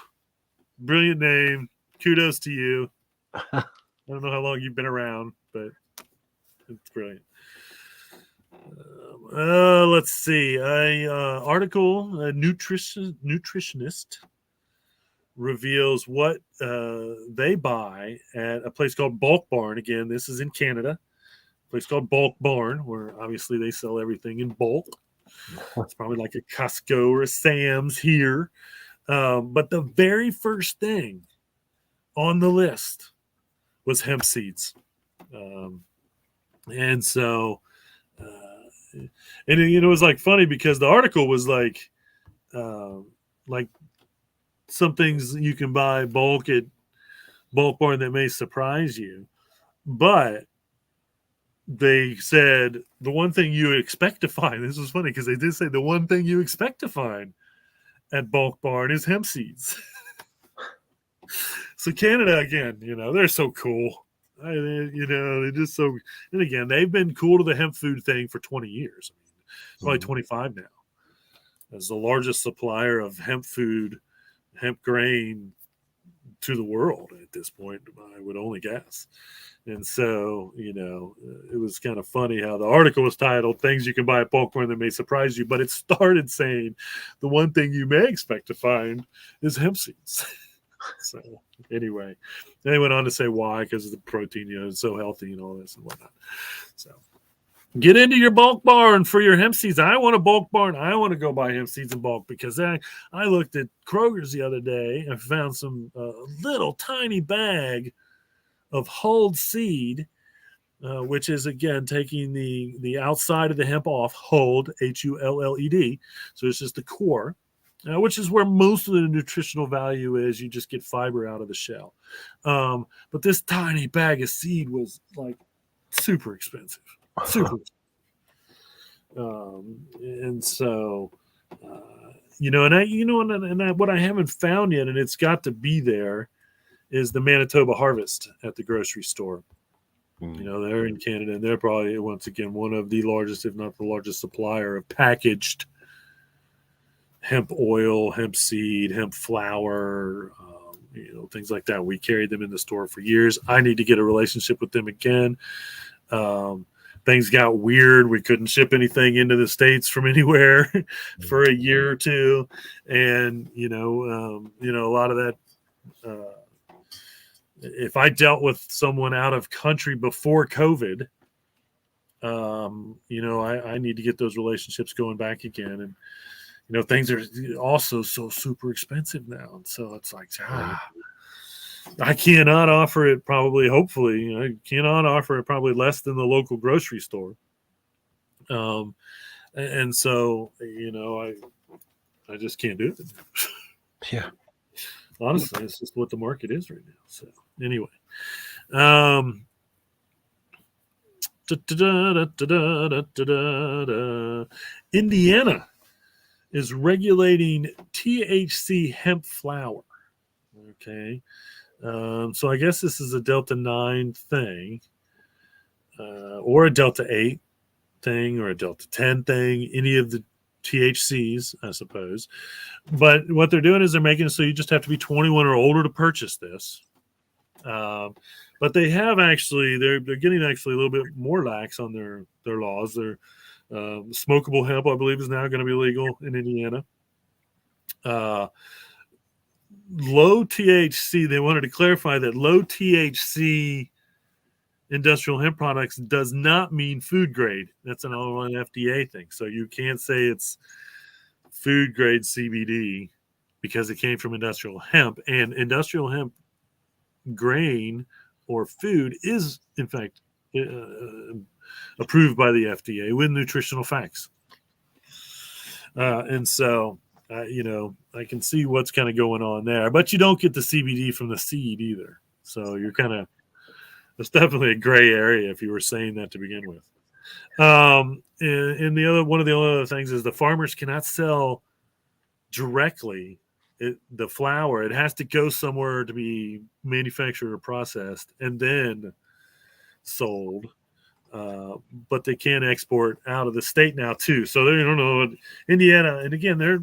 Brilliant name. Kudos to you. I don't know how long you've been around, but it's brilliant. Let's see. Article, a nutritionist reveals what they buy at a place called Bulk Barn. Again, this is in Canada. A place called Bulk Barn, where obviously they sell everything in bulk. It's probably like a Costco or a Sam's here. But the very first thing on the list was hemp seeds. And so, and it was like funny because the article was like some things you can buy bulk at Bulk Barn that may surprise you, but they said the one thing you expect to find. This was funny because they did say the one thing you expect to find at Bulk Barn is hemp seeds. So Canada, again, they're so cool. They're just so. And again, they've been cool to the hemp food thing for 20 years. Probably 25 now. As the largest supplier of hemp food, hemp grain to the world at this point, I would only guess. And so, it was kind of funny how the article was titled "Things You Can Buy at Bulk Barn That May Surprise You," but it started saying the one thing you may expect to find is hemp seeds. So anyway, they went on to say why, because of the protein, it's so healthy and all this and whatnot. So get into your Bulk Barn for your hemp seeds. I want a Bulk Barn. I want to go buy hemp seeds in bulk because I looked at Kroger's the other day and found some little tiny bag of hulled seed, which is again taking the outside of the hemp off, hulled, HULLED. So it's just the core. Which is where most of the nutritional value is. You just get fiber out of the shell. But this tiny bag of seed was like super expensive. Super expensive. And so, what I haven't found yet, and it's got to be there, is the Manitoba Harvest at the grocery store. They're in Canada, and they're probably, once again, one of the largest, if not the largest supplier of packaged hemp oil, hemp seed, hemp flour, things like that. We carried them in the store for years. I need to get a relationship with them again. things got weird. We couldn't ship anything into the States from anywhere for a year or two. And, a lot of that, if I dealt with someone out of country before COVID, I need to get those relationships going back again. And, things are also so super expensive now. And so it's like, I cannot offer it hopefully, I cannot offer it probably less than the local grocery store. And so, I just can't do it. Yeah. Honestly, it's just what the market is right now. So anyway, Indiana is regulating THC hemp flower. Okay. So I guess this is a Delta 9 thing, or a Delta 8 thing, or a Delta 10 thing, any of the THCs, I suppose. But what they're doing is they're making it so you just have to be 21 or older to purchase this. But they have they're getting actually a little bit more lax on their laws. Their smokable hemp, I believe, is now going to be legal in Indiana. Low THC, they wanted to clarify that low THC industrial hemp products does not mean food grade. That's an FDA thing. So you can't say it's food grade CBD because it came from industrial hemp. And industrial hemp grain or food is, in fact, approved by the FDA with nutritional facts. And so, I can see what's kind of going on there. But you don't get the CBD from the seed either. So you're kind of, it's definitely a gray area if you were saying that to begin with. And one of the other things is the farmers cannot sell directly the flower. It has to go somewhere to be manufactured or processed and then sold. But they can export out of the state now too. So they don't know Indiana, and again, they're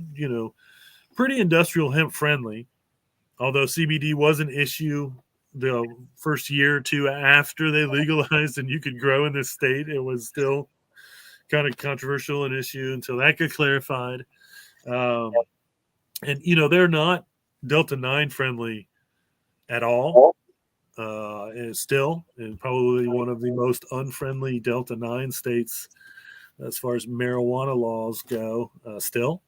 pretty industrial hemp friendly. Although CBD was an issue the first year or two after they legalized and you could grow in this state, it was still kind of controversial an issue until that got clarified. And they're not Delta 9 friendly at all. And still, and probably one of the most unfriendly Delta 9 states as far as marijuana laws go, still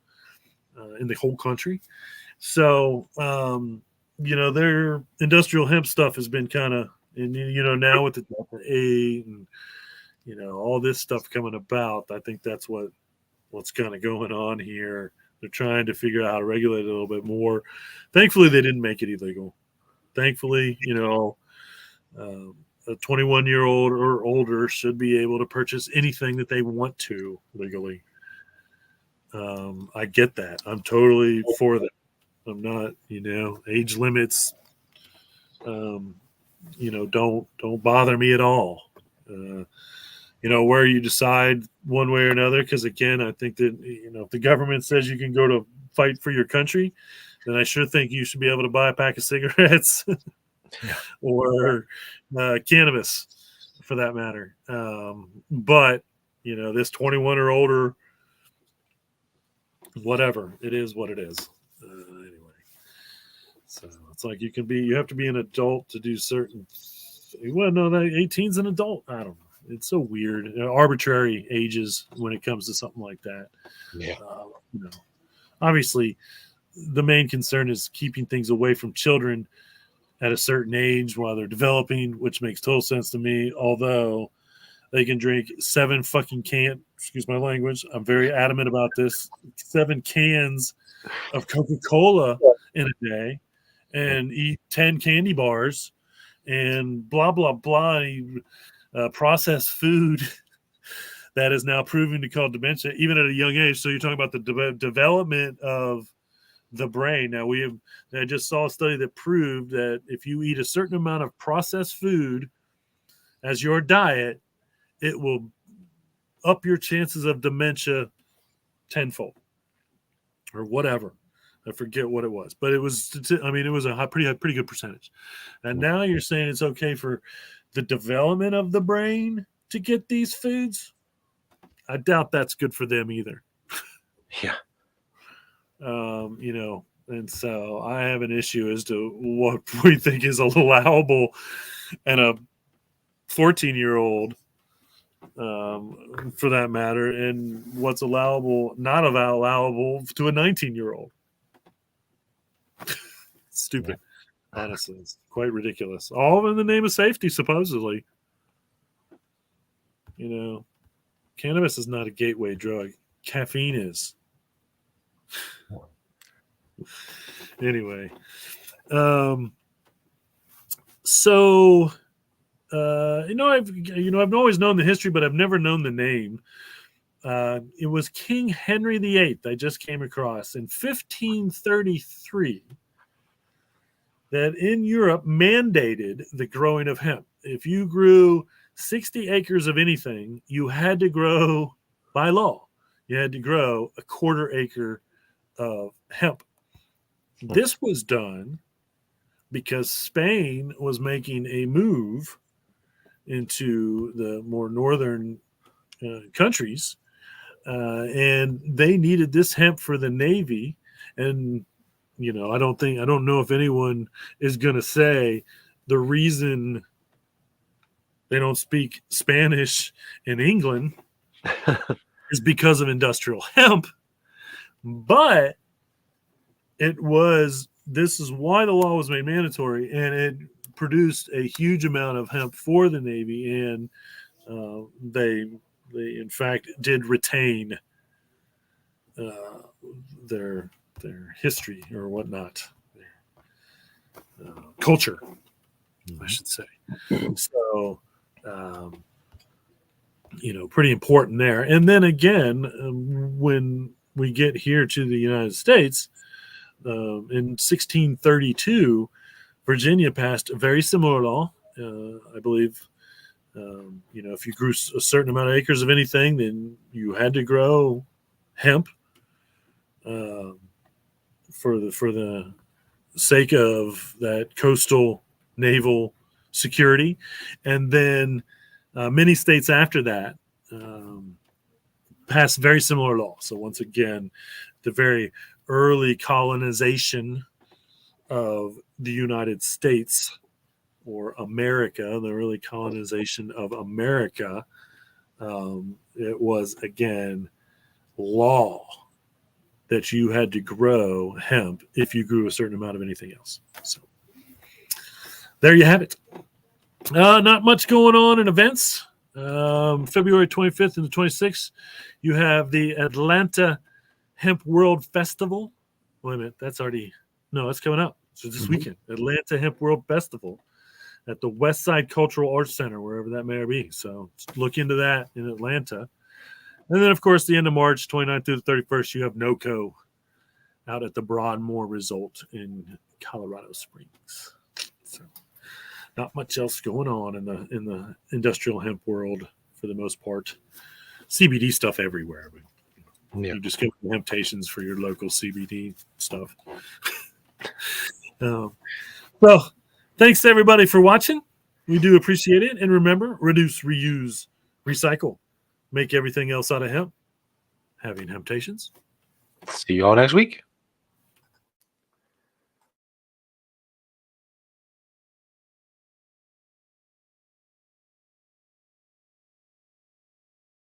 in the whole country. So, their industrial hemp stuff has been kind of, and now with the Delta 8 and all this stuff coming about, I think that's what's kind of going on here. They're trying to figure out how to regulate it a little bit more. Thankfully, they didn't make it illegal. Thankfully, a 21-year-old or older should be able to purchase anything that they want to legally. I get that. I'm totally for that. I'm not, age limits, don't bother me at all. Where you decide one way or another, because again, I think that, if the government says you can go to fight for your country, then I sure think you should be able to buy a pack of cigarettes or cannabis for that matter. But, this 21 or older, whatever, it is what it is. Anyway, so it's like you have to be an adult to do certain. Well, no, 18's an adult. I don't know. It's so weird. Arbitrary ages when it comes to something like that. Yeah. Obviously, the main concern is keeping things away from children at a certain age while they're developing, which makes total sense to me. Although they can drink 7 fucking excuse my language, I'm very adamant about this, 7 cans of Coca-Cola in a day and eat 10 candy bars and blah, blah, blah. Processed food that is now proven to cause dementia, even at a young age. So you're talking about the development of the brain. Now I just saw a study that proved that if you eat a certain amount of processed food as your diet, it will up your chances of dementia tenfold or whatever. I forget what it was, but it was a pretty good percentage. And now you're saying it's okay for the development of the brain to get these foods, I doubt that's good for them either. Yeah. And so I have an issue as to what we think is allowable and a 14-year-old, for that matter, and what's allowable, not allowable to a 19-year-old. Stupid. Yeah. Honestly, it's quite ridiculous. All in the name of safety, supposedly. Cannabis is not a gateway drug. Caffeine is. Anyway, so I've always known the history, but I've never known the name. It was King Henry VIII. I just came across in 1533 that in Europe mandated the growing of hemp. If you grew 60 acres of anything, you had to grow, by law, you had to grow a quarter acre of hemp. This was done because Spain was making a move into the more northern countries, and they needed this hemp for the Navy. And I don't know if anyone is going to say the reason they don't speak Spanish in England is because of industrial hemp, but this is why the law was made mandatory, and it produced a huge amount of hemp for the Navy, and they in fact did retain their history or whatnot, their culture, I should say. So, pretty important there. And then again, when we get here to the United States, in 1632, Virginia passed a very similar law. I believe, if you grew a certain amount of acres of anything, then you had to grow hemp for the sake of that coastal naval security. And then many states after that passed very similar law. So once again, the very early colonization of the United States, or America, the early colonization of America, it was, again, law that you had to grow hemp if you grew a certain amount of anything else. So there you have it. Not much going on in events. February 25th and the 26th, you have the Atlanta Hemp World Festival. Wait a minute, that's coming up. So this weekend, Atlanta Hemp World Festival at the West Side Cultural Arts Center, wherever that may be. So look into that in Atlanta. And then, of course, the end of March, 29th through the 31st, you have NOCO out at the Broadmoor Resort in Colorado Springs. So not much else going on in the industrial hemp world for the most part. CBD stuff everywhere. But you just get Hemptations for your local CBD stuff. Well, thanks to everybody for watching. We do appreciate it. And remember, reduce, reuse, recycle. Make everything else out of hemp. Having Hemptations. See you all next week.